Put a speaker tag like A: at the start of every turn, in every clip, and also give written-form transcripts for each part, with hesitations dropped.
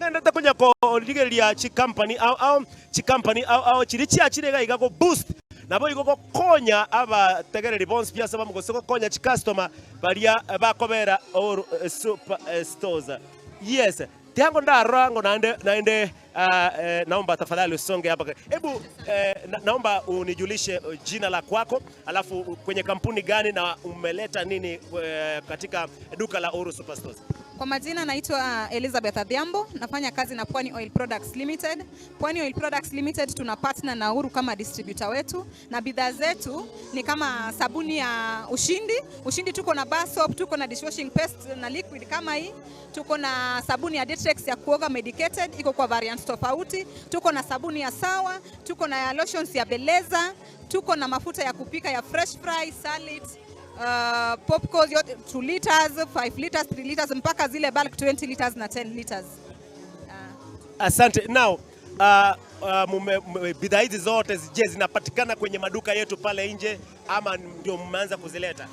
A: Nenda kunya ko ligeria chi company au chirichia chirega igago boost nabo igogo konya aba tegere response pia sababu gosoko konya chi customer baria bakobera or super stores. Yes, tiango ndarango naende naomba tafadhali usonge hapa. Hebu naomba unijulishe jina la kwako, alafu kwenye kampuni gani na umeleta nini katika duka la Uru Superstores.
B: Kwa majina naitwa Elizabeth Adhiambo, nafanya kazi na Pwani Oil Products Limited. Pwani Oil Products Limited tuna partner na Uru kama distributor wetu, na bidhaa zetu ni kama sabuni ya Ushindi tuko na bar soap, tuko na dishwashing paste na liquid kama hii, tuko na sabuni ya Dettrex ya kuoga medicated, iko kwa variants tofauti, tuko na sabuni ya Sawa, tuko na lotions ya Beleza, tuko na mafuta ya kupika ya Fresh Fry, Salit, popcorn yote 2 liters, 5 liters, 3 liters mpaka zile bulk 20 liters na 10 liters.
A: Asante. Now bidhaa hizi zote je, zinapatikana kwenye maduka yetu pale nje ama ndio mmeanza kuzileta?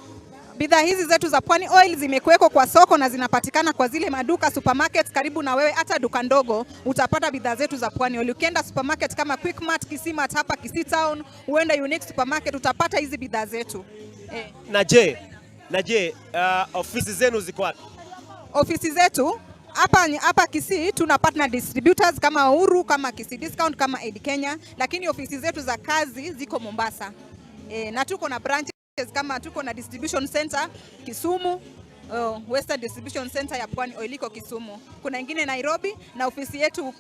B: Bidhaa hizi zetu za Pwani Oil zimekuwekwa kwa soko na zinapatikana kwa zile maduka supermarket karibu na wewe, hata duka ndogo utapata bidhaa zetu za Pwani Oil. Ukienda supermarket kama Quickmart, Kisimat hapa Kisii Town, uenda Unique Supermarket utapata hizi bidhaa zetu. Na je, ofisi zenu ziko wapi? Ofisi zetu hapa Kisii tuna partner distributors kama Uru, kama Kisii Discount, kama Aid Kenya, lakini ofisi zetu za kazi ziko Mombasa. Na tuko na branches kama tuko na distribution center Kisumu, Western Distribution Center ya Pwani Oil iko Kisumu. Kuna ingine Nairobi na ofisi yetu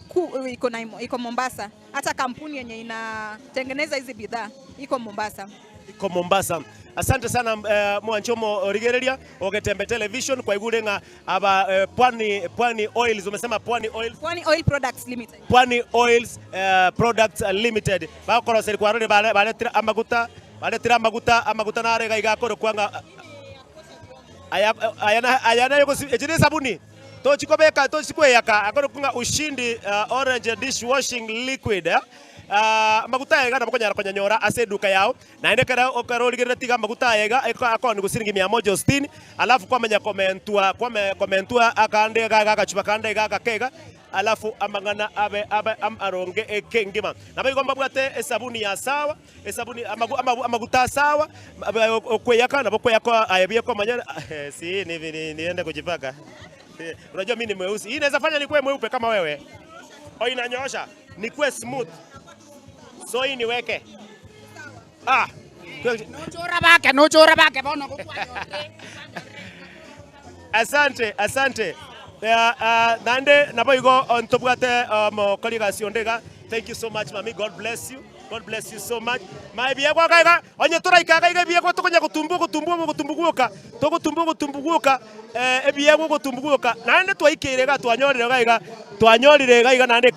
B: iko Mombasa. Hata kampuni yenye inatengeneza hizi bidhaa iko Mombasa.
A: Iko Mombasa. Asante sana Mwanchomo Rigereria Ogetembe Television kwa igurenga aba Pwani Oils, umesema Pwani Oils?
B: Pwani Oil Products Limited.
A: Pwani Oils Products Limited. Bakora seri kwa rode baletira amaguta na arega igakoro kwanga ayana yuko ejine sabuni to chikobeka to chikweyaka akoro kunga Ushindi orange dishwashing liquid maguta yega nabakonya konyanyora ase duka yao na ende kara okaroligerera tiga maguta yega akoni gusiringi 160, alafu kwamenya komentua akande gachupa kande kega, alafu amangana abe aronge ekengima nabayigomba bwate sabuni ya Sawa, sabuni amaguta Sawa okweyaka nabokweyako ayabiye kwa manyana si niende kujipaka. Unajua mimi ni mweusi, hii inaweza fanya nikuwe mweupe kama wewe. Inanyosha nikuwe smooth. So hii niweke.
C: Nuchora bake bono kukwa.
A: Asante. Nande naboigo ontobwate mokoliga siondega. Thank you so much, mami. God bless you. God bless you so much. My biagwa kaiga onye tora ikaga biagwa tokonya gutumbuguka ebiagwa gutumbuguka nande twaikirega twanyorire gaiga nande